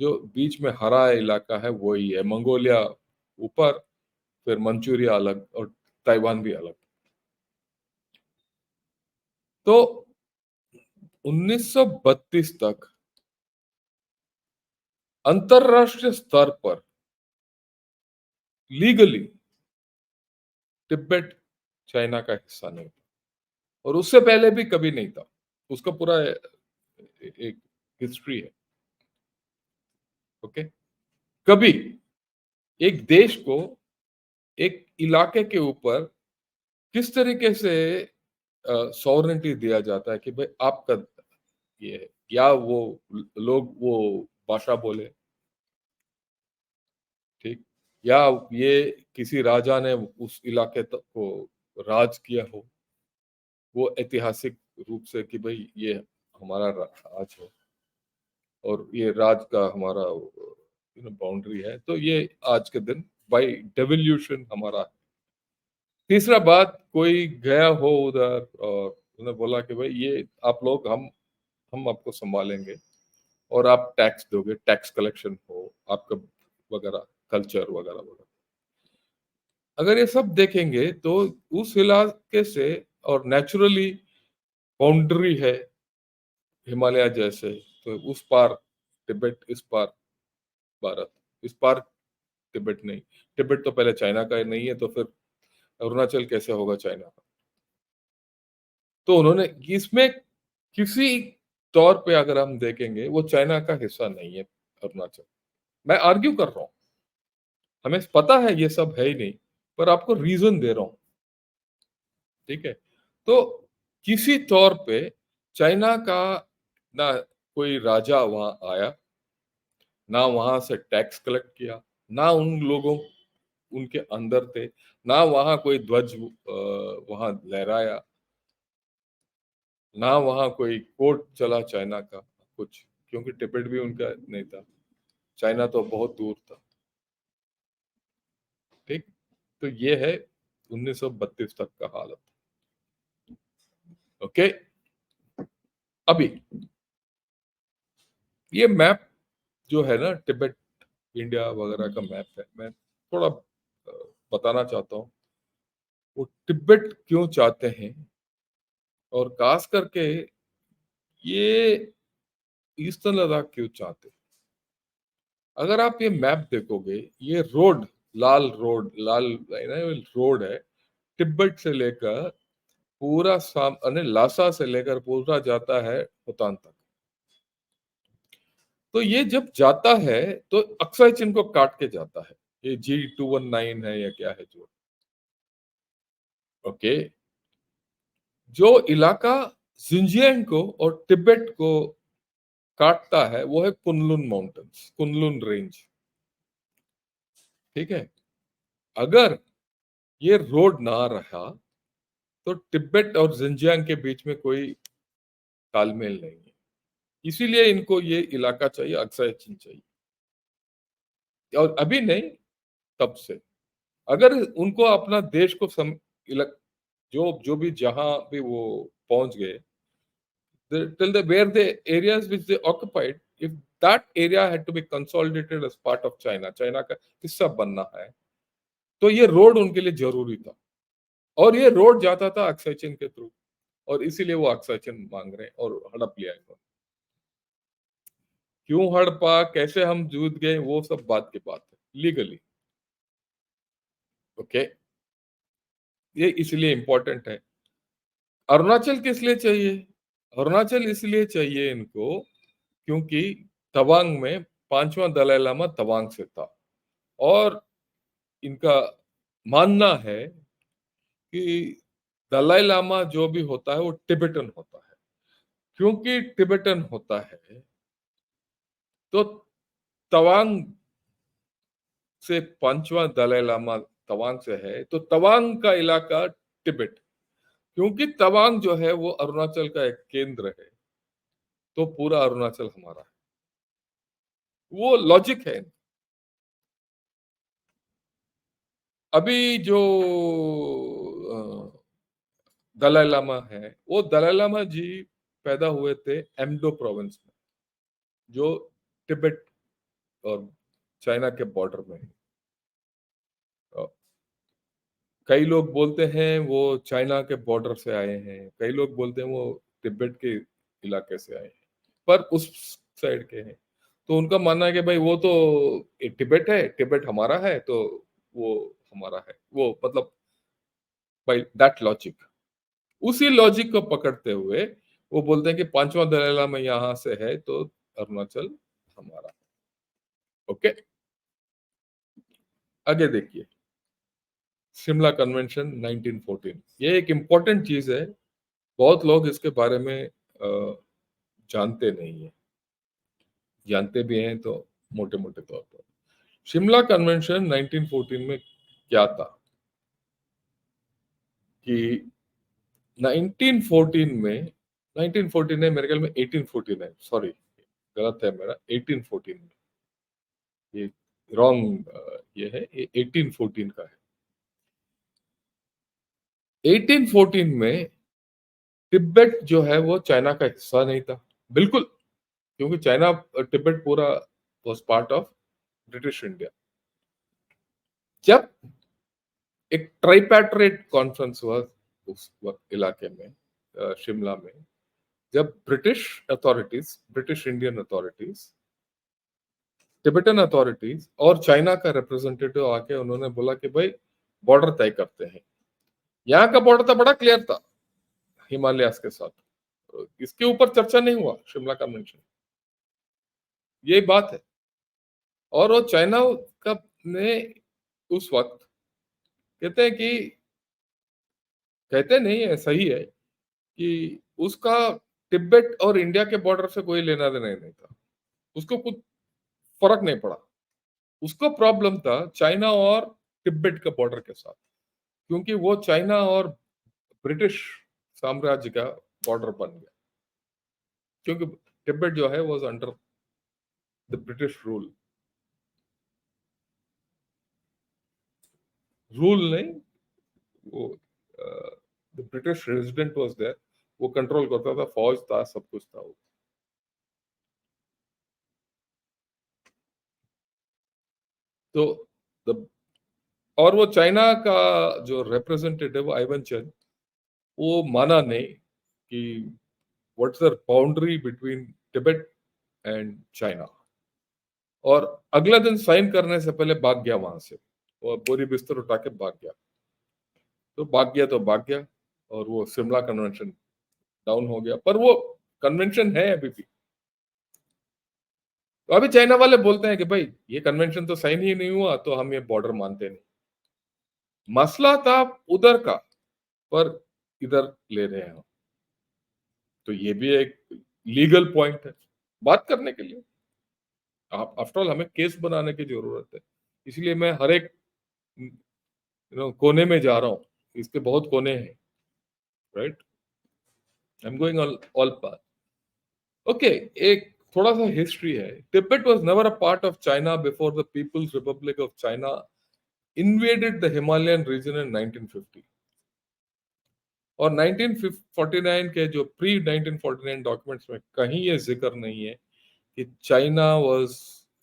जो बीच में हरा इलाका है वही है। मंगोलिया ऊपर, फिर मंचूरिया अलग और ताइवान भी अलग। तो 1932 तक अंतरराष्ट्रीय स्तर पर लीगली तिब्बत चाइना का हिस्सा नहीं था, और उससे पहले भी कभी नहीं था। उसका पूरा एक हिस्ट्री है। ओके, कभी एक देश को एक इलाके के ऊपर किस तरीके से सॉवरेनिटी दिया जाता है कि भाई आपका ये है, या वो लोग वो भाषा बोले, ठीक, या ये किसी राजा ने उस इलाके तक को राज किया हो, वो ऐतिहासिक रूप से कि भाई ये हमारा राज है और ये राज का हमारा बाउंड्री है, तो ये आज के दिन बाय डेवल्यूशन हमारा है। तीसरा बात, कोई गया हो उधर और उन्होंने बोला कि भाई ये आप लोग, हम आपको संभालेंगे और आप टैक्स दोगे, टैक्स कलेक्शन हो आपका वगैरह, कल्चर वगैरह वगैरह। अगर ये सब देखेंगे तो उस इलाके से, और नेचुरली बाउंड्री है हिमालय जैसे, तो उस पार तिब्बत, इस पार भारत, इस पार तिब्बत नहीं। तिब्बत तो पहले चाइना का नहीं है, तो फिर अरुणाचल कैसे होगा चाइना का? तो उन्होंने इसमें किसी तौर पे अगर हम देखेंगे, वो चाइना का हिस्सा नहीं है अरुणाचल। मैं आर्ग्यू कर रहा हूँ, हमें पता है ये सब है ही नहीं, पर आपको रीजन दे रहा हूँ, ठीक है? तो किसी तौर पे चाइना का ना कोई राजा वहां आया, ना वहां से टैक्स कलेक्ट किया, ना उन लोगों उनके अंदर थे, ना वहां कोई ध्वज वहां लहराया, ना वहां कोई कोर्ट चला चाइना का कुछ, क्योंकि टिबेट भी उनका नहीं था, चाइना तो बहुत दूर था, ठीक। तो ये है 1932 तक का हालत। ओके, अभी ये मैप जो है ना, तिब्बत इंडिया वगैरह का मैप है, मैं थोड़ा बताना चाहता हूँ वो तिब्बत क्यों चाहते हैं, और खास करके ये ईस्टर्न लद्दाख क्यों चाहते हैं। अगर आप ये मैप देखोगे, ये रोड, लाल रोड, लाल लाइन है, रोड है, तिब्बत से लेकर पूरा लासा से लेकर पूरा जाता है होतान तक। तो ये जब जाता है तो अक्साई चिन को काट के जाता है। ये G219 है या क्या है जो, ओके। जो इलाका जिंजियांग को और तिब्बत को काटता है वो है कुनलुन माउंटेन्स, कुनलुन रेंज, ठीक है। अगर ये रोड ना रहा तो तिब्बत और जिंजियांग के बीच में कोई तालमेल नहीं है, इसीलिए इनको ये इलाका चाहिए, अक्साई चिन चाहिए, और अभी नहीं, तब से। अगर उनको अपना देश को जो जो भी जहां भी वो पहुंच गए, till the where the areas which they occupied, if that area had to be consolidated as part of China, China का हिस्सा बनना है, तो ये रोड उनके लिए जरूरी था, और ये रोड जाता था अक्साई चिन के थ्रू, और इसीलिए वो अक्साई चिन मांग रहे हैं और हड़प लिया इन्होंने। क्यों हड़पा, कैसे हम जूझ गए, वो सब बात की बात है, लीगली। ओके, ये इसलिए इंपॉर्टेंट है। अरुणाचल किस लिए चाहिए? अरुणाचल इसलिए चाहिए इनको क्योंकि तवांग में पांचवा दलाई लामा तवांग से था, और इनका मानना है कि दलाई लामा जो भी होता है वो टिबेटन होता है। क्योंकि टिबेटन होता है तो तवांग से पांचवा दलाई लामा तवांग से है, तो तवांग का इलाका तिब्बत, क्योंकि तवांग जो है वो अरुणाचल का एक केंद्र है, तो पूरा अरुणाचल हमारा है। वो लॉजिक है। अभी जो दलाई लामा है, वो दलाई लामा जी पैदा हुए थे एम्डो प्रोविंस में, जो तिब्बत और चाइना के बॉर्डर में। कई लोग बोलते हैं वो चाइना के बॉर्डर से आए हैं, कई लोग बोलते हैं वो तिब्बत के इलाके से आए हैं, पर उस साइड के हैं। तो उनका मानना है कि भाई वो तो तिब्बत है, तिब्बत हमारा है, तो वो हमारा है, वो मतलब बाय दैट लॉजिक। उसी लॉजिक को पकड़ते हुए वो बोलते हैं कि पांचवा दलाई लामा यहाँ से है, तो अरुणाचल हमारा है। ओके, आगे देखिए, शिमला कन्वेंशन 1914, ये एक इम्पोर्टेंट चीज है, बहुत लोग इसके बारे में जानते नहीं है, जानते भी हैं तो मोटे मोटे तौर पर। शिमला कन्वेंशन 1914 में क्या था कि 1914 में, 1914 है मेरे ख्याल में, 1814 है, सॉरी गलत है मेरा, 1814 में, ये रॉन्ग ये है, ये 1814 का है। 1814 में तिब्बत जो है वो चाइना का हिस्सा नहीं था, बिल्कुल, क्योंकि चाइना, तिब्बत पूरा was part of British India. जब एक ट्राइपैट्रेट कॉन्फ्रेंस हुआ उस वक्त इलाके में, शिमला में, जब British authorities, British Indian authorities, Tibetan authorities और चाइना का रिप्रेजेंटेटिव आके उन्होंने बोला कि भाई बॉर्डर तय करते हैं। यहाँ का बॉर्डर था, बड़ा क्लियर था हिमालयास के साथ, इसके ऊपर चर्चा नहीं हुआ शिमला कन्वेंशन, यही बात है। और वो चाइना का ने उस वक्त, कहते हैं कि, कहते नहीं है, सही है कि उसका तिब्बत और इंडिया के बॉर्डर से कोई लेना देना ही नहीं था, उसको कुछ फर्क नहीं पड़ा। उसको प्रॉब्लम था चाइना और तिब्बत के बॉर्डर के साथ, क्योंकि वो चाइना और ब्रिटिश साम्राज्य का बॉर्डर बन गया, क्योंकि तिब्बत जो है was under the British rule, rule नहीं, वो the British resident was there, वो कंट्रोल करता था, फौज था, सब कुछ था वो। तो द और वो चाइना का जो रिप्रेजेंटेटिव आइवन चेन, वो माना नहीं कि what's the boundary between Tibet and China, और अगले दिन साइन करने से पहले भाग गया वहां से, और बोरी बिस्तर उठा के भाग गया। तो भाग गया तो भाग गया, और वो शिमला कन्वेंशन डाउन हो गया, पर वो कन्वेंशन है अभी भी। तो अभी चाइना वाले बोलते हैं कि भाई ये कन्वेंशन तो साइन ही नहीं हुआ, तो हम ये बॉर्डर मानते नहीं। मसला था उधर का, पर इधर ले रहे हैं हम। तो ये भी एक लीगल पॉइंट है बात करने के लिए। आप आफ्टर ऑल हमें केस बनाने की जरूरत है, इसलिए मैं हर एक कोने में जा रहा हूँ, इसके बहुत कोने हैं, right, I am going all part. Okay, एक थोड़ा सा हिस्ट्री है। Tibet was never a part of China before the people's republic of China invaded the Himalayan region in 1950। और 1949 के जो प्री 1949 डॉक्यूमेंट्स में कहीं ये जिक्र नहीं है कि China was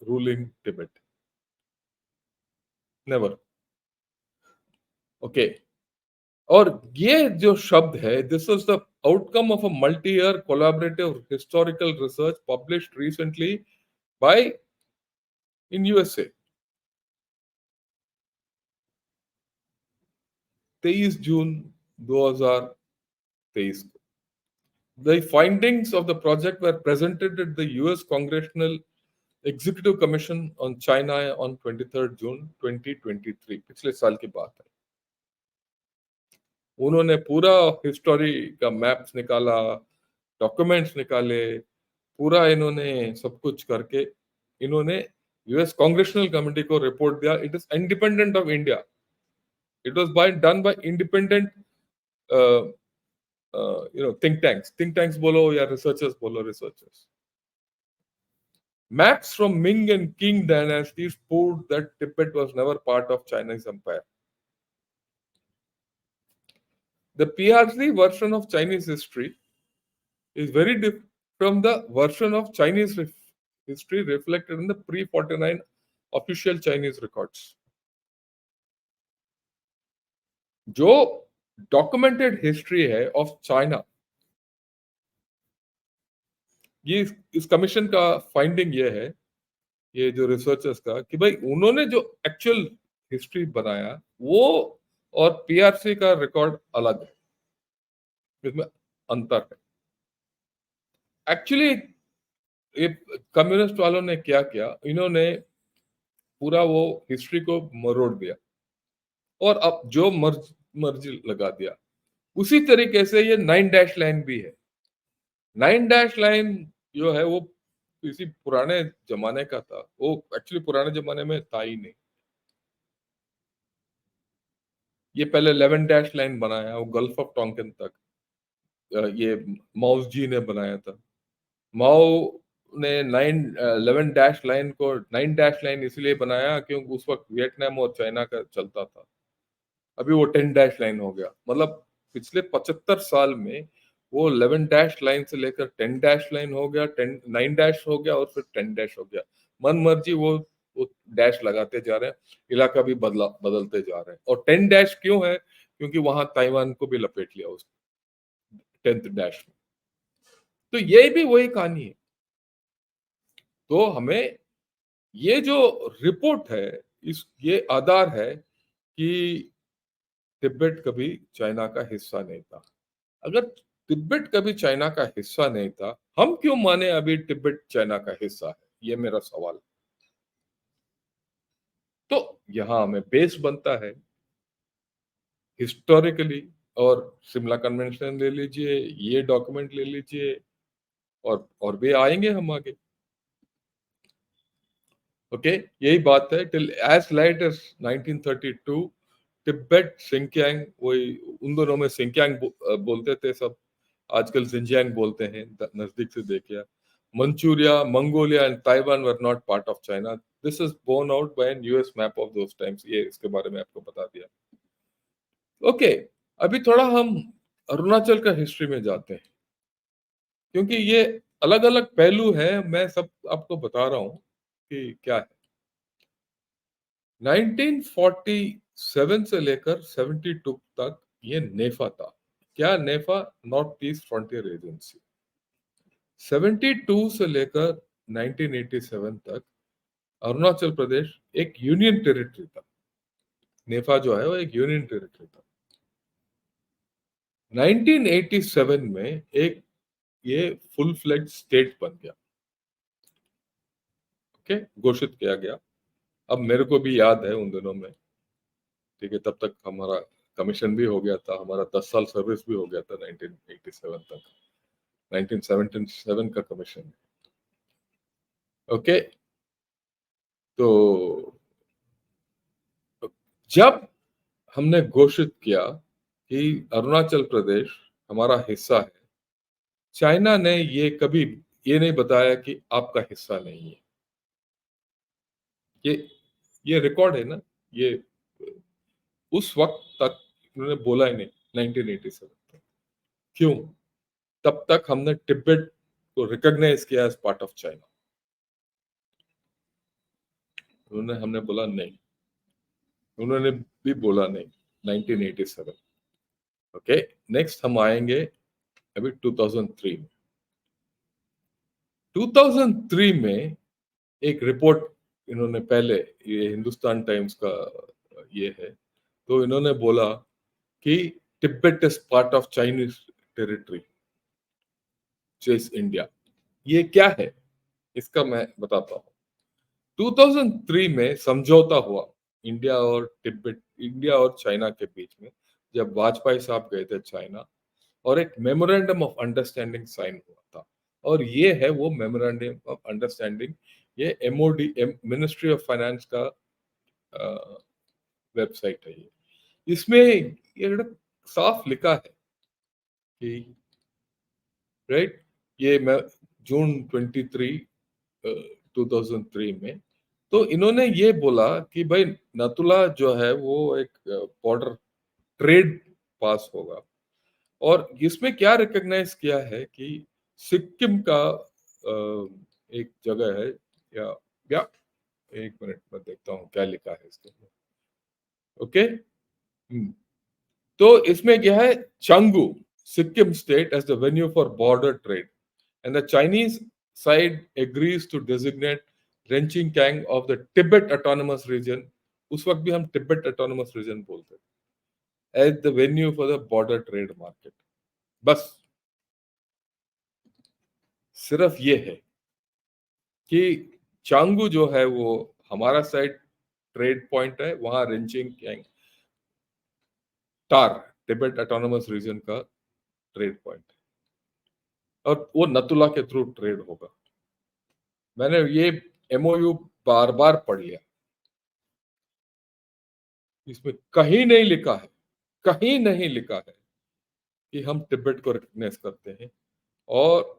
ruling Tibet, never. Okay, और ये जो शब्द है, this was the outcome of a multi year collaborative historical research published recently by in USA, 23 जून 2023 को। The findings of the project were presented at the US Congressional Executive Commission on China on 23rd June 2023, पिछले साल की बात है। उन्होंने पूरा history का मैप्स निकाला, डॉक्यूमेंट्स निकाले, पूरा इन्होंने सब कुछ करके इन्होंने यूएस कांग्रेशनल कमेटी को रिपोर्ट दिया। It is independent of India, it was by done by independent think tanks बोलो या रिसर्चर्स बोलो, researchers. Maps from Ming and Qing dynasties proved that Tibet was never part of Chinese empire. The PRC version of Chinese history is very different from the version of Chinese history reflected in the pre-49 official Chinese records. जो documented history है of China, ये इस commission का finding ये है, ये जो researchers का, कि भाई उन्होंने जो एक्चुअल हिस्ट्री बनाया वो और पीआरसी का रिकॉर्ड अलग है, इसमें अंतर है। एक्चुअली ये कम्युनिस्ट वालों ने क्या किया, इन्होंने पूरा वो हिस्ट्री को मरोड़ दिया और अब जो मर्जी लगा दिया। उसी तरीके से ये 9 डैश लाइन भी है। 9 डैश लाइन जो है वो किसी पुराने जमाने का था, वो एक्चुअली पुराने जमाने में था ही नहीं। ये पहले 11 डैश लाइन बनाया, वो गल्फ ऑफ टोंकन तक ये माओ जी ने बनाया था। माओ ने 11 डैश लाइन को 9 डैश लाइन इसलिए बनाया क्योंकि उस वक्त वियतनाम और चाइना का चलता था। अभी वो 10 डैश लाइन हो गया, मतलब पिछले 75 साल में वो 11 डैश लाइन से लेकर 10 डैश लाइन हो गया, 9 डैश हो गया और फिर 10 डैश हो गया। मन मर्जी वो डैश लगाते जा रहे हैं, इलाका भी बदलते जा रहे हैं। और 10 डैश क्यों है? क्योंकि वहां ताइवान को भी लपेट लिया उस 10th डैश में। तो ये भी वही कहानी है। तो हमें ये जो रिपोर्ट है, ये आधार है कि तिब्बत कभी चाइना का हिस्सा नहीं था। अगर तिब्बत कभी चाइना का हिस्सा नहीं था, हम क्यों माने अभी तिब्बत चाइना का हिस्सा है? ये मेरा सवाल है। तो यहां हमें बेस बनता है हिस्टोरिकली, और शिमला कन्वेंशन ले लीजिए, ये डॉक्यूमेंट ले लीजिए, और भी आएंगे हम आगे। ओके, यही बात है। Till as late as 1932 Tibet Sinkiang, वही उन दोनों में सिंकियांग बोलते थे सब, आजकल जिंजियांग बोलते हैं, नजदीक से देखिए। Manchuria, Mongolia and Taiwan were not part of China. This is borne out by an US map of those times. ये इसके बारे में आपको बता दिया। ओके, अभी थोड़ा हम अरुणाचल का हिस्ट्री में जाते हैं, क्योंकि ये अलग अलग पहलू है, मैं सब आपको बता रहा हूं कि क्या है। 1947 से लेकर 72 तक ये नेफा था। क्या NEFA? North east frontier agency. 72 से लेकर 1987 तक अरुणाचल प्रदेश एक यूनियन टेरिटरी था। नेफा जो है वो एक यूनियन टेरिटरी था। 1987 में एक ये फुल फ्लेज स्टेट बन गया। ओके, घोषित किया गया। अब मेरे को भी याद है उन दिनों में, ठीक है, तब तक हमारा कमीशन भी हो गया था, हमारा 10 साल सर्विस भी हो गया था 1987 तक। 1977 का कमीशन। ओके, तो जब हमने घोषित किया कि अरुणाचल प्रदेश हमारा हिस्सा है, चाइना ने ये कभी ये नहीं बताया कि आपका हिस्सा नहीं है। ये ये रिकॉर्ड है ना, ये उस वक्त तक उन्होंने बोला ही नहीं। 1987 तक क्यों? तब तक हमने तिब्बत को रिकॉग्नाइज किया एज पार्ट ऑफ चाइना। उन्होंने हमने बोला नहीं, उन्होंने भी बोला नहीं। 1987। ओके, नेक्स्ट हम आएंगे अभी 2003 में। 2003 में एक रिपोर्ट इन्होंने पहले, ये हिंदुस्तान टाइम्स का ये है, तो इन्होंने बोला कि Tibet is part of Chinese territory चेस इंडिया। ये क्या है इसका मैं बताता हूँ। 2003 में समझौता हुआ इंडिया और चाइना के बीच में, जब वाजपेयी साहब गए थे चाइना, और एक मेमोरेंडम ऑफ अंडरस्टैंडिंग साइन हुआ था। और ये है वो मेमोरेंडम ऑफ अंडरस्टैंडिंग, ये एमओडी, मिनिस्ट्री ऑफ फाइनेंस का वेबसाइट है ये। इसमें ये साफ लिखा है कि राइट, ये मैं जून 23 2003 में, तो इन्होंने ये बोला कि भाई नथुला जो है वो एक बॉर्डर ट्रेड पास होगा। और इसमें क्या रिकॉग्नाइज किया है कि सिक्किम का एक जगह है, या या एक मिनट में देखता हूँ क्या लिखा है इसके अंदर। ओके। तो इसमें क्या है, Changu Sikkim state as the venue for border trade, and the Chinese side agrees to designate Renqinggang of the Tibet autonomous region, उस वक्त भी हम तिब्बत ऑटोनमस रीजन बोलते थे, as the venue for the border trade market. बस सिर्फ ये है कि चांगू जो है वो हमारा साइड ट्रेड पॉइंट है, वहां रेंचिंग कैंग टार तिब्बत ऑटोनमस रीजन का ट्रेड पॉइंट है, और वो नतुला के थ्रू ट्रेड होगा। मैंने ये एमओयू बार बार पढ़ लिया, इसमें कहीं नहीं लिखा है, कहीं नहीं लिखा है कि हम तिब्बत को रिकग्नाइज करते हैं, और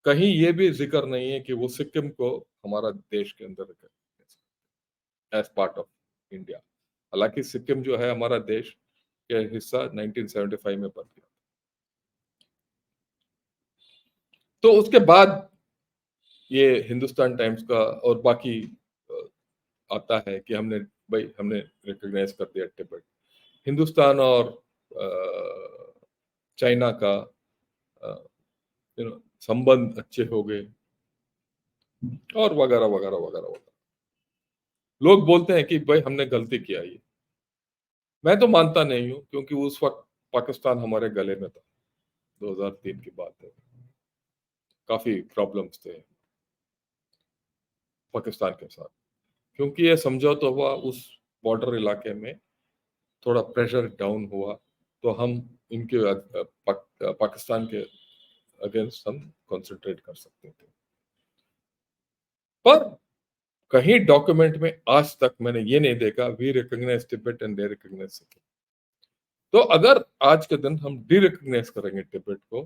कहीं ये भी जिक्र नहीं है कि वो सिक्किम को हमारा देश के अंदर एज पार्ट ऑफ इंडिया। हालांकि सिक्किम जो है हमारा देश के हिस्सा 1975 में बन गया। तो उसके बाद ये हिंदुस्तान टाइम्स का और बाकी आता है कि हमने रिकॉग्नाइज कर दिया तिब्बत। हिंदुस्तान और चाइना का संबंध अच्छे हो गए, और वगैरह वगैरह वगैरह वगैरह। लोग बोलते हैं कि भाई हमने गलती किया ये, मैं तो मानता नहीं हूं, क्योंकि उस वक्त पाकिस्तान हमारे गले में था। 2003 की बात है, काफी प्रॉब्लम्स थे पाकिस्तान के साथ, क्योंकि ये समझौता हुआ उस बॉर्डर इलाके में, थोड़ा प्रेशर डाउन हुआ, तो हम इनके पाकिस्तान के अगेंस्ट हम कंसंट्रेट कर सकते थे। पर कहीं डॉक्यूमेंट में आज तक मैंने ये नहीं देखा we recognise Tibet and they recognise Sikkim. तो अगर आज के दिन हम डी रिकॉग्नाइज करेंगे तिब्बत को,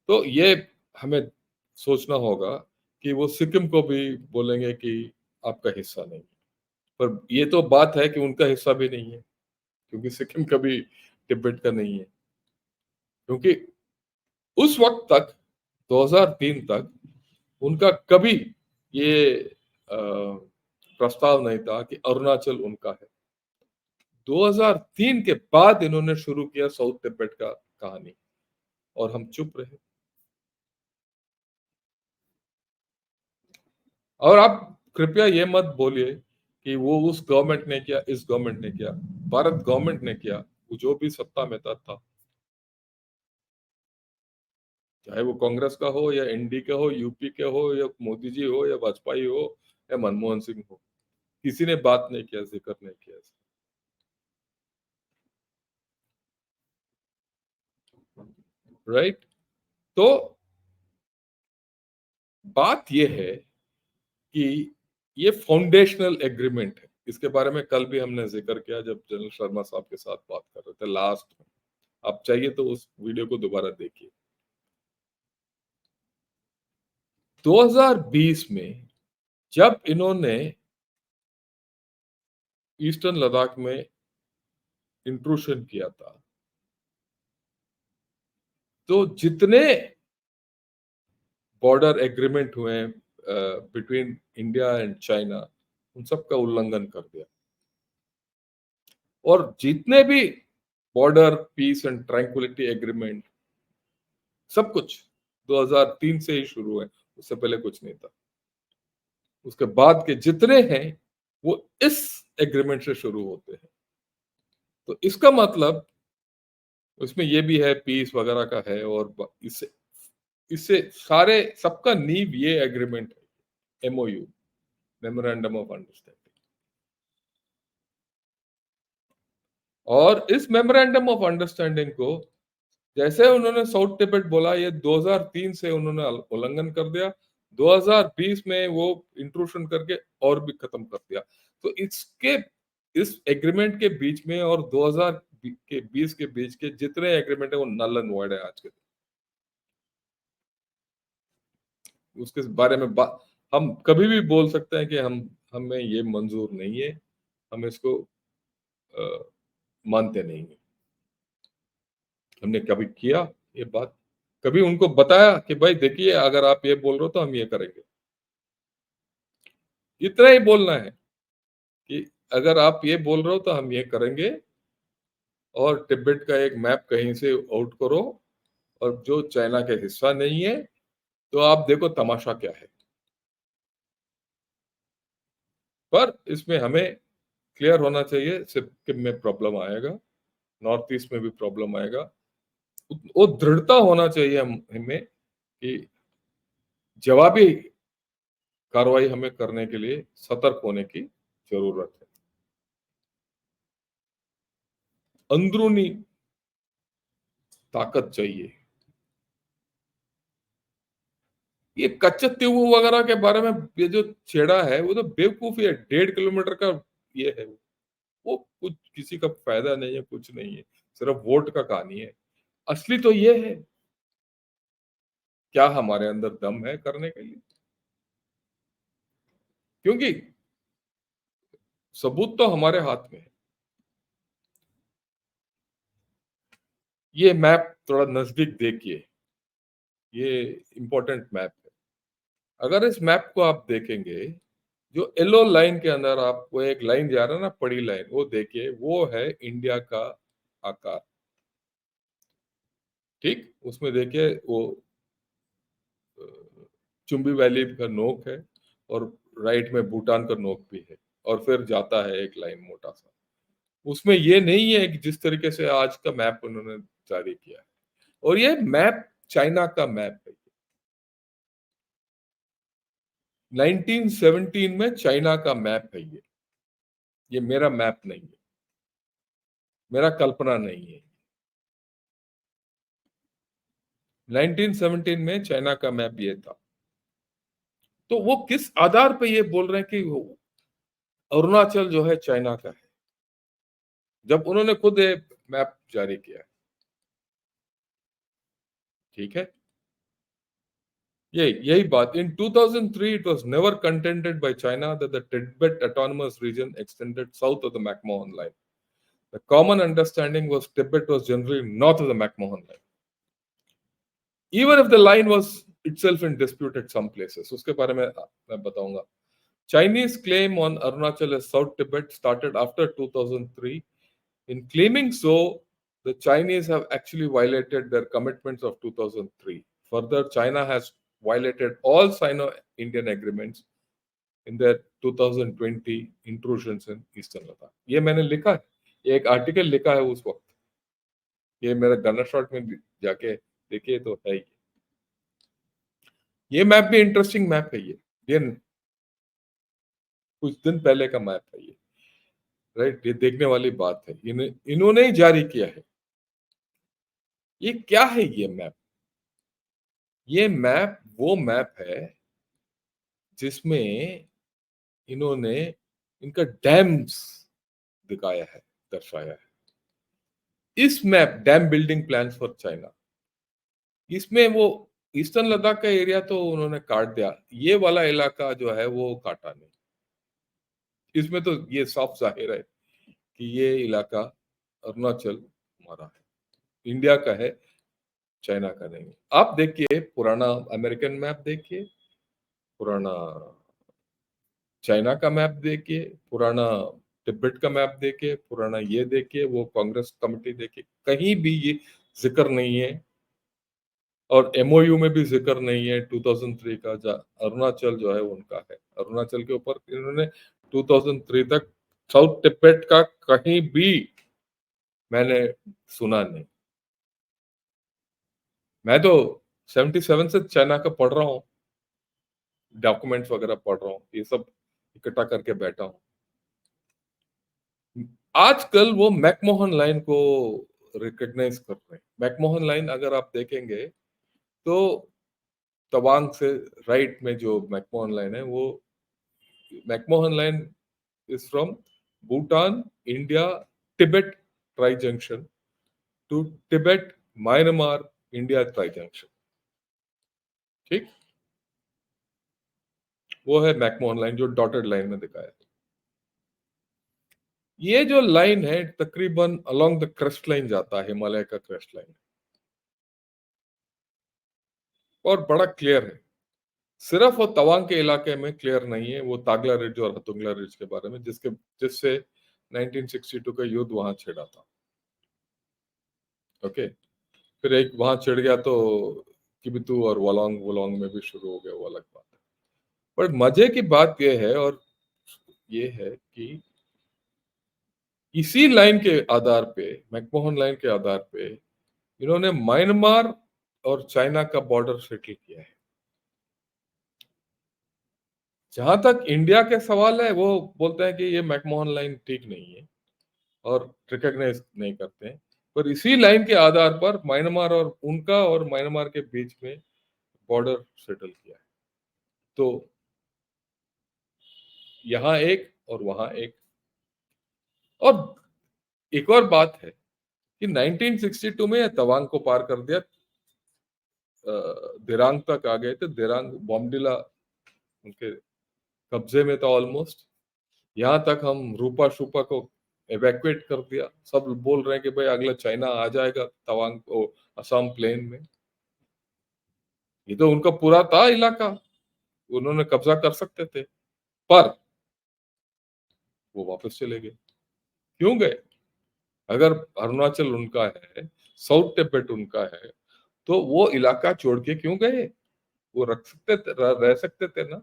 तो ये हमें सोचना होगा कि वो सिक्किम को भी बोलेंगे कि आपका हिस्सा नहीं है। पर ये तो बात है कि उनका हिस्सा भी नहीं है, क्योंकि सिक्किम कभी तिब्बत का नहीं है। क्योंकि उस वक्त तक 2003 तक उनका कभी ये प्रस्ताव नहीं था कि अरुणाचल उनका है। 2003 के बाद इन्होंने शुरू किया साउथ तिब्बत का कहानी, और हम चुप रहे। और आप कृपया ये मत बोलिए कि वो उस गवर्नमेंट ने किया, इस गवर्नमेंट ने किया। भारत गवर्नमेंट ने किया, वो जो भी सत्ता में था, चाहे वो कांग्रेस का हो या एनडी का हो, यूपी के हो या मोदी जी हो या वाजपेयी हो या मनमोहन सिंह हो, किसी ने बात नहीं किया, जिक्र नहीं किया। राइट। तो बात यह है कि ये फाउंडेशनल एग्रीमेंट है। इसके बारे में कल भी हमने जिक्र किया जब जनरल शर्मा साहब के साथ बात कर रहे थे लास्ट में। आप चाहिए तो उस वीडियो को दोबारा देखिए। 2020 में जब इन्होंने ईस्टर्न लद्दाख में इंट्रूशन किया था, तो जितने बॉर्डर एग्रीमेंट हुए बिटवीन इंडिया एंड चाइना, उन सब का उल्लंघन कर दिया। और जितने भी border peace and tranquillity agreement, सब कुछ 2003 से ही शुरू है, उससे पहले कुछ नहीं था। उसके बाद के जितने हैं वो इस एग्रीमेंट से शुरू होते हैं। तो इसका मतलब उसमें ये भी है, पीस वगैरह का है, और इससे इससे सारे सबका नींव ये एग्रीमेंट है, एमओयू, मेमोरेंडम ऑफ अंडरस्टैंडिंग। और इस मेमोरेंडम ऑफ अंडरस्टैंडिंग को जैसे उन्होंने साउथ तिब्बत बोला, ये 2003 से उन्होंने उल्लंघन कर दिया। 2020 में वो इंट्रूशन करके और भी खत्म कर दिया। तो इस एग्रीमेंट के बीच में और 2020 के बीच के जितने एग्रीमेंट है वो नल एंड वॉइड है आज के दिन। उसके बारे में हम कभी भी बोल सकते हैं कि हमें ये मंजूर नहीं है, हम इसको मानते नहीं है। हमने कभी किया ये बात? कभी उनको बताया कि भाई देखिए अगर आप ये बोल रहे हो तो हम ये करेंगे। इतना ही बोलना है कि अगर आप ये बोल रहे हो तो हम ये करेंगे, और तिब्बत का एक मैप कहीं से आउट करो, और जो चाइना का हिस्सा नहीं है, तो आप देखो तमाशा क्या है। पर इसमें हमें क्लियर होना चाहिए, सिक्किम में प्रॉब्लम आएगा, नॉर्थ ईस्ट में भी प्रॉब्लम आएगा। वो दृढ़ता होना चाहिए हमें कि जवाबी कार्रवाई हमें करने के लिए सतर्क होने की जरूरत है। अंदरूनी ताकत चाहिए। ये कच्चत्तीऊ वगैरह के बारे में ये जो छेड़ा है वो तो बेवकूफी है। 1.5 किलोमीटर का ये है, वो कुछ किसी का फायदा नहीं है, कुछ नहीं है, सिर्फ वोट का कहानी है। असली तो ये है, क्या हमारे अंदर दम है करने के लिए? क्योंकि सबूत तो हमारे हाथ में है। ये मैप थोड़ा नजदीक देखिए, ये इंपॉर्टेंट मैप है। अगर इस मैप को आप देखेंगे, जो येलो लाइन के अंदर आपको एक लाइन जा रहा है ना, बड़ी लाइन, वो देखिए, वो है इंडिया का आकार। ठीक, उसमें देखिए वो अ, चुंबी वैली का नोक है, और राइट में भूटान का नोक भी है, और फिर जाता है एक लाइन मोटा सा। उसमें ये नहीं है कि जिस तरीके से आज का मैप उन्होंने जारी किया है, और ये मैप चाइना का मैप है। 1917 में चाइना का मैप है ये मेरा मैप नहीं है, मेरा कल्पना नहीं है। 1917 में चाइना का मैप ये था। तो वो किस आधार पे ये बोल रहे हैं कि अरुणाचल जो है चाइना का है, जब उन्होंने खुद एक मैप जारी किया है? ठीक है, यही बात। इन 2003 it was never contended by China that the Tibet autonomous region extended south of the McMahon line. The common understanding was Tibet was generally north of the McMahon line, even if the line was itself in dispute at some places. उसके बारे में मैं बताऊंगा। Chinese claim on Arunachal as South Tibet started after 2003. In claiming so, the Chinese have actually violated their commitments of 2003. Further, China has violated all Sino-Indian agreements in their 2020 intrusions in Eastern Ladakh. ये मैंने लिखा है, ये एक article लिखा है उस वक्त। ये मेरा गन्ना शॉट में जाके देखिए तो है ही। ये मैप भी इंटरेस्टिंग मैप है ये कुछ दिन पहले का मैप है ये। राइट, ये देखने वाली बात है, इन्होंने ही जारी किया है। ये क्या है ये मैप? ये मैप वो मैप है जिसमें इन्होंने इनका डैम्स दिखाया है, दर्शाया है। इस map dam building plan for China, इसमें वो ईस्टर्न लद्दाख का एरिया तो उन्होंने काट दिया, ये वाला इलाका जो है वो काटा नहीं। इसमें तो ये साफ जाहिर है कि ये इलाका अरुणाचल हमारा है, इंडिया का है, चाइना का नहीं। आप देखिए पुराना अमेरिकन मैप देखिए, पुराना चाइना का मैप देखिए, पुराना तिब्बत का मैप देखिए, पुराना ये देखिए, वो कांग्रेस कमेटी देखिए, कहीं भी ये जिक्र नहीं है। और एमओयू में भी जिक्र नहीं है 2003 का, अरुणाचल जो है उनका है। अरुणाचल के ऊपर इन्होंने 2003 तक साउथ तिब्बत का कहीं भी मैंने सुना नहीं। मैं तो 77 से चाइना का पढ़ रहा हूँ, डॉक्यूमेंट्स वगैरह पढ़ रहा हूँ, ये सब इकट्ठा करके बैठा हूँ। आजकल वो मैकमोहन लाइन को रिकॉग्नाइज कर रहे हैं। मैकमोहन लाइन अगर आप देखेंगे तो तवांग से राइट में जो मैकमोहन लाइन है, वो McMahon line is from Bhutan, India, Tibet tri junction to Tibet, Myanmar, India tri junction. ठीक, वो है मैकमोहन लाइन जो डॉटेड लाइन में दिखाया है। ये जो लाइन है तकरीबन अलोंग द क्रेस्ट लाइन जाता है, हिमालय का क्रेस्ट लाइन। और बड़ा क्लियर है। सिर्फ वो तवांग के इलाके में क्लियर नहीं है, वो तागला रिज और हतुंगला रिज के बारे में, जिससे 1962 का युद्ध वहां छिड़ा था। ओके, फिर एक वहां छिड़ गया तो किबितू और वलोंग वलोंग में भी शुरू हो गया, वो अलग बात है। पर मजे की बात यह है, और ये है कि इसी लाइन के आधार पे, मैकमोहन लाइन के आधार पे, इन्होंने म्यांमार और चाइना का बॉर्डर सेटल किया है। जहां तक इंडिया के सवाल है, वो बोलते हैं कि ये मैकमोहन लाइन ठीक नहीं है और रिकॉग्नाइज नहीं करते हैं। पर इसी लाइन के आधार पर म्यांमार और उनका और म्यांमार के बीच में बॉर्डर सेटल किया है। तो यहाँ एक और वहां एक। और एक और बात है कि 1962 में तवांग को पार कर दिया, दिरांग तक आ गए थे। दिरांग बॉम्डिला उनके कब्जे में था ऑलमोस्ट। यहाँ तक हम रूपा शुपा को एवैक्यूएट कर दिया। सब बोल रहे हैं कि भाई अगला चाइना आ जाएगा तवांग को, असम प्लेन में। ये तो उनका पूरा था इलाका, उन्होंने कब्जा कर सकते थे, पर वो वापस चले गए। क्यों गए? अगर अरुणाचल उनका है, साउथ तिब्बत उनका है, तो वो इलाका छोड़ के क्यों गए? वो रख सकते थे, रह सकते थे ना।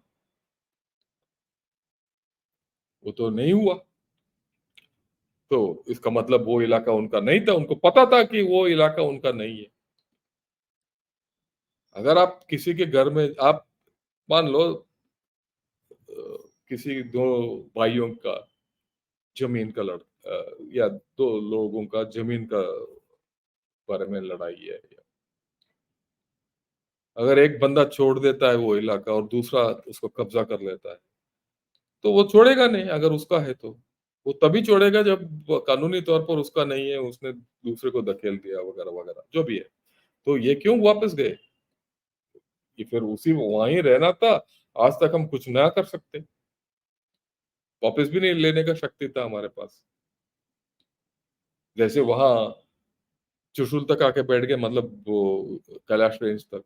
वो तो नहीं हुआ। तो इसका मतलब वो इलाका उनका नहीं था, उनको पता था कि वो इलाका उनका नहीं है। अगर आप किसी के घर में आप मान लो किसी दो भाइयों का जमीन का या दो लोगों का जमीन का बारे में लड़ाई है, अगर एक बंदा छोड़ देता है वो इलाका और दूसरा उसको कब्जा कर लेता है, तो वो छोड़ेगा नहीं। अगर उसका है तो वो तभी छोड़ेगा जब कानूनी तौर पर उसका नहीं है, उसने दूसरे को धकेल दिया वगैरह वगैरह जो भी है। तो ये क्यों वापस गए? कि फिर उसी वहीं रहना था। आज तक हम कुछ ना कर सकते, वापस भी नहीं लेने का शक्ति था हमारे पास। जैसे वहां चुशुल तक आके बैठ गए, मतलब वो कैलाश रेंज तक,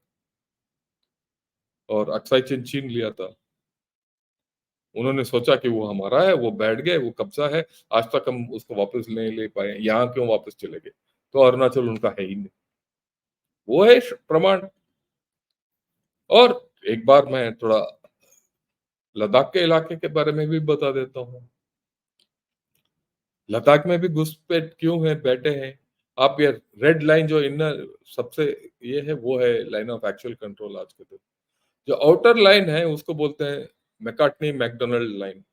और अक्साई चिन छीन लिया था। उन्होंने सोचा कि वो हमारा है, वो बैठ गए, वो कब्जा है। आज तक हम उसको वापस नहीं ले पाए, यहाँ क्यों वापस चले गए? तो अरुणाचल उनका है ही नहीं। वो है प्रमाण। और एक बार मैं थोड़ा लद्दाख के इलाके के बारे में भी बता देता हूँ। लद्दाख में भी घुसपैठ क्यों है, बैठे हैं। आप ये रेड लाइन जो इनर सबसे ये है, वो है लाइन ऑफ एक्चुअल कंट्रोल आज के दिन। जो आउटर लाइन है उसको बोलते हैं मैकार्टनी मैकडोनल्ड लाइन,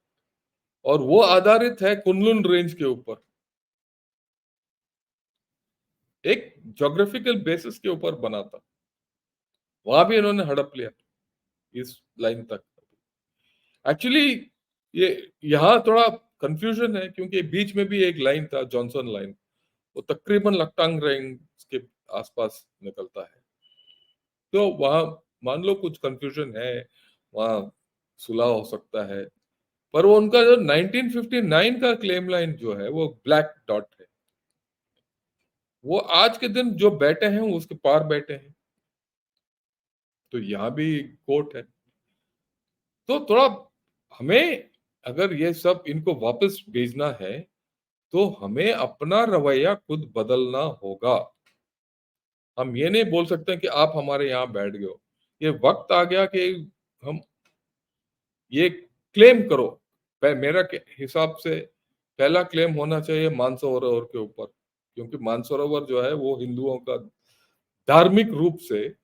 और वो आधारित है कुनलुन रेंज के ऊपर, एक ज्योग्राफिकल बेसिस के ऊपर बना था। वहां भी इन्होंने हड़प लिया इस लाइन तक। एक्चुअली ये यहाँ थोड़ा कंफ्यूजन है, क्योंकि बीच में भी एक लाइन था जॉनसन लाइन, वो तकरीबन लक्टांग रेंज के आसपास निकलता है। तो वहां मान लो कुछ कंफ्यूजन है, वहां सुलह हो सकता है। पर वो उनका जो 1959 का क्लेम लाइन जो है वो ब्लैक डॉट है। वो आज के दिन जो बैठे हैं उसके पार बैठे हैं। तो यहाँ भी कोर्ट है। तो थोड़ा हमें, अगर ये सब इनको वापस भेजना है, तो हमें अपना रवैया खुद बदलना होगा। हम ये नहीं बोल सकते कि आप हमारे यहाँ बैठ गए हो। ये वक्त आ गया कि हम ये क्लेम करो। मेरा हिसाब से पहला क्लेम होना चाहिए मानसरोवर के ऊपर, क्योंकि मानसरोवर जो है वो हिंदुओं का धार्मिक रूप से,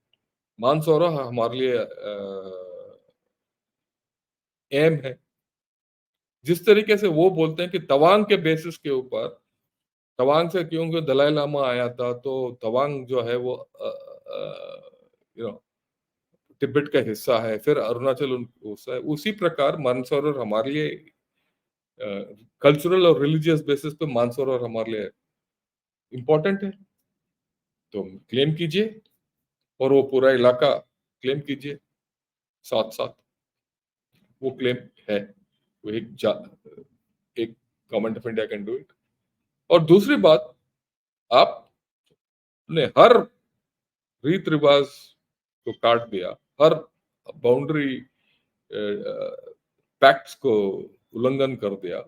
मानसरोवर हमारे लिए एम है। जिस तरीके से वो बोलते हैं कि तवांग के बेसिस के ऊपर, तवांग से क्योंकि दलाई लामा आया था, तो तवांग जो है वो यू नो तिब्बत का हिस्सा है, फिर अरुणाचल हिस्सा है। उसी प्रकार मानसरोवर हमारे लिए कल्चरल और रिलीजियस बेसिस पे मानसरोवर हमारे लिए इम्पोर्टेंट है। तो क्लेम कीजिए, और वो पूरा इलाका क्लेम कीजिए साथ साथ। वो क्लेम है, वो एक government of India can do it. और दूसरी बात, आपने हर रीत रिवाज को काट दिया, हर बाउंड्री पैक्ट्स को उल्लंघन कर दिया,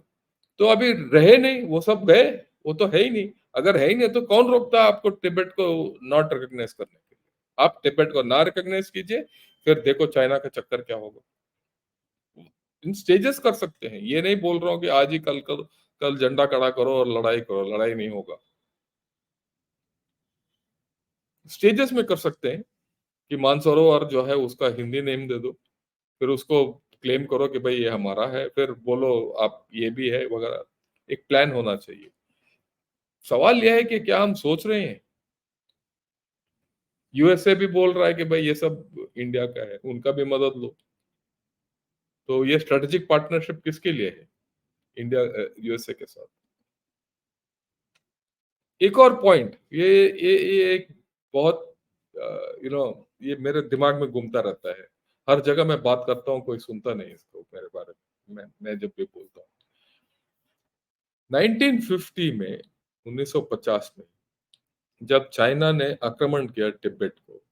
तो अभी रहे नहीं, वो सब गए, वो तो है ही नहीं। अगर है ही नहीं तो कौन रोकता है आपको तिब्बत को नॉट रिकॉग्नाइज करने के लिए? आप तिब्बत को ना रिकॉग्नाइज कीजिए, फिर देखो चाइना का चक्कर क्या होगा। इन स्टेजेस कर सकते हैं, ये नहीं बोल रहा हूँ कि आज ही कल झंडा खड़ा करो और लड़ाई करो, लड़ाई नहीं होगा। स्टेजेस में कर सकते हैं कि मानसरोवर जो है उसका हिंदी नेम दे दो, फिर उसको क्लेम करो कि भाई ये हमारा है, फिर बोलो आप ये भी है वगैरह। एक प्लान होना चाहिए। सवाल यह है कि क्या हम सोच रहे हैं? यूएसए भी बोल रहा है कि भाई ये सब इंडिया का है, उनका भी मदद लो। तो ये स्ट्रेटेजिक पार्टनरशिप किसके लिए है, इंडिया यूएसए के साथ? एक और पॉइंट, ये एक बहुत ये मेरे दिमाग में घूमता रहता है। हर जगह मैं बात करता हूँ, कोई सुनता नहीं इसको मेरे बारे में। मैं जब भी बोलता हूँ, 1950 में, 1950 में जब चाइना ने आक्रमण किया तिब्बत को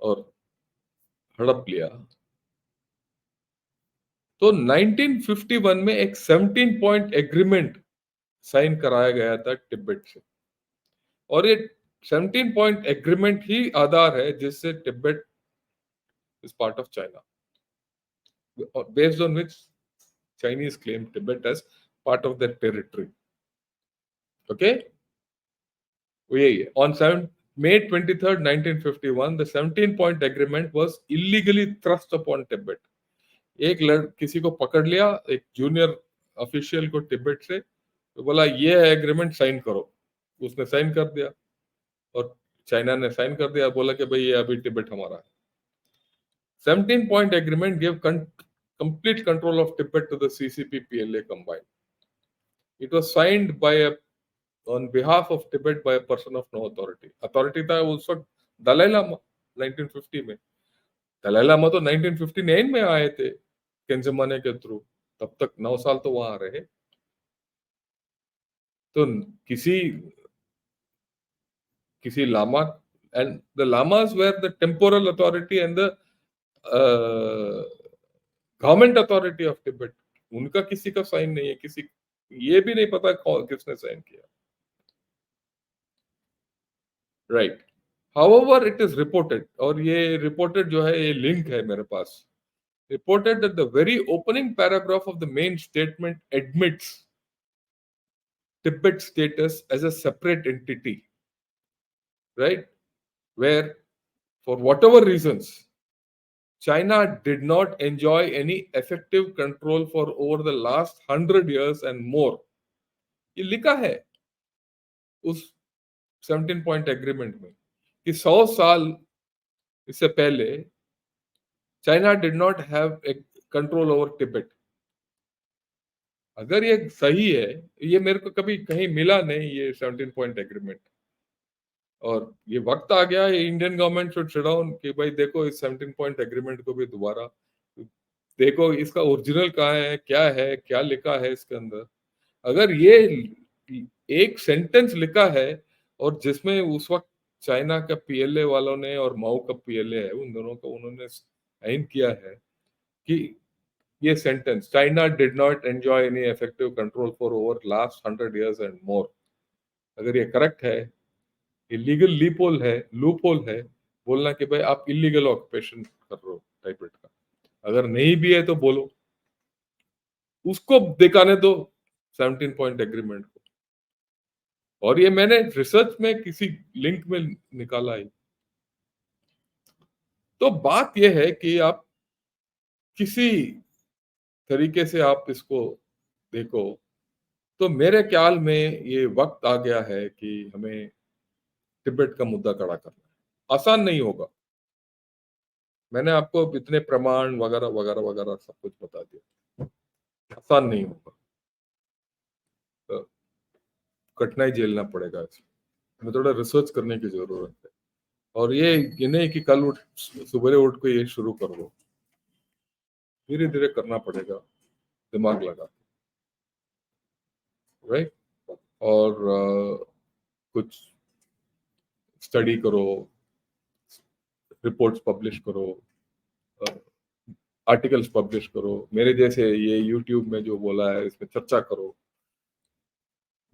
और हड़प लिया, तो 1951 में एक 17 पॉइंट एग्रीमेंट साइन कराया गया था तिब्बत से। और ये 17 पॉइंट एग्रीमेंट ही आधार है जिससे Tibet is part of China, based on which Chinese claim Tibet as part of their territory. Okay? वो यही है। On 7 May 23, 1951, the 17-point agreement was illegally thrust upon Tibet. एक किसी को पकड़ लिया, एक जूनियर ऑफिशियल को तिब्बत से, तो बोला ये एग्रीमेंट साइन करो। उसने साइन कर दिया और चाइना ने साइन कर दिया, बोला कि भाई ये अभी तिब्बत हमारा है। 17-point agreement gave complete control of Tibet to the CCP PLA combined. It was signed by on behalf of Tibet by a person of no authority. Authority था उस वक्त दलाई लामा 1950 में। दलाई लामा तो 1959 में आए थे केंजमाने के थ्रू, तब तक 9 साल तो वहां रहे। तो किसी किसी lama, and the lamas were the temporal authority and the government authority of Tibet. उनका किसी का साइन नहीं है, किसी ये भी नहीं पता किसने साइन किया। Right. However it is reported, और ये रिपोर्टेड जो है, ये लिंक है मेरे पास, reported that the very opening paragraph of the main statement admits Tibet's status as a separate entity, right? Where, for whatever reasons, China did not enjoy any effective control for over the last 100 years and more. ये लिखा है उस 17 point agreement में कि 100 साल इससे पहले China did not have control over Tibet. अगर ये सही है, ये मेरे को कभी कहीं मिला नहीं ये 17 पॉइंट एग्रीमेंट, और ये वक्त आ गया है Indian government should sit down कि भाई देखो इस 17 पॉइंट एग्रीमेंट को भी दोबारा देखो, इसका ओरिजिनल कहाँ है, क्या लिखा है इसके अंदर। अगर ये एक सेंटेंस लिखा है और जिसमें उस वक्त चाइना का पीएलए वालों ने और माओ का पीएलए है, उन दोनों का उन्होंने साइन किया है कि ये sentence, China did not enjoy any effective control for over last 100 years and more, अगर ये करेक्ट है, इलीगल लूपहोल है बोलना कि भाई आप इलीगल ऑक्यूपेशन कर रहे हो टाइपेट का। अगर नहीं भी है तो बोलो, उसको दिखाने दो 17 पॉइंट एग्रीमेंट को। और ये मैंने रिसर्च में किसी लिंक में निकाला है। तो बात यह है कि आप किसी तरीके से आप इसको देखो, तो मेरे ख्याल में ये वक्त आ गया है कि हमें तिब्बत का मुद्दा खड़ा करना है। आसान नहीं होगा, मैंने आपको इतने प्रमाण वगैरह वगैरह वगैरह सब कुछ बता दिया, आसान नहीं होगा, तो कठिनाई झेलना पड़ेगा, इसमें थोड़ा रिसर्च करने की जरूरत है। और ये नहीं कि कल उठ सुबह उठ के ये शुरू कर दो, धीरे धीरे करना पड़ेगा, दिमाग लगा, राइट। और कुछ स्टडी करो, रिपोर्ट्स पब्लिश करो, आर्टिकल्स पब्लिश करो, मेरे जैसे ये यूट्यूब में जो बोला है इसमें चर्चा करो।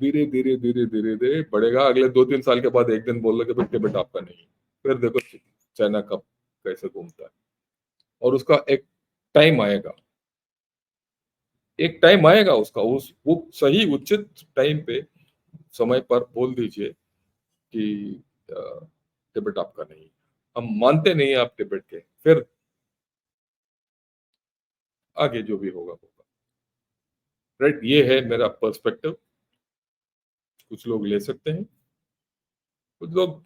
धीरे धीरे धीरे धीरे धीरे बढ़ेगा, अगले 2-3 साल के बाद एक दिन बोल रहे कि भाई टिबेट आपका नहीं, फिर देखो चाइना कब कैसे घूमता है। और उसका एक टाइम आएगा, एक टाइम आएगा उसका, उस वो सही उचित टाइम पे समय पर बोल दीजिए कि टिबेट आपका नहीं, हम मानते नहीं आप टिबेट के, फिर आगे जो भी होगा होगा। राइट, ये है मेरा पर्सपेक्टिव। कुछ लोग ले सकते हैं, कुछ लोग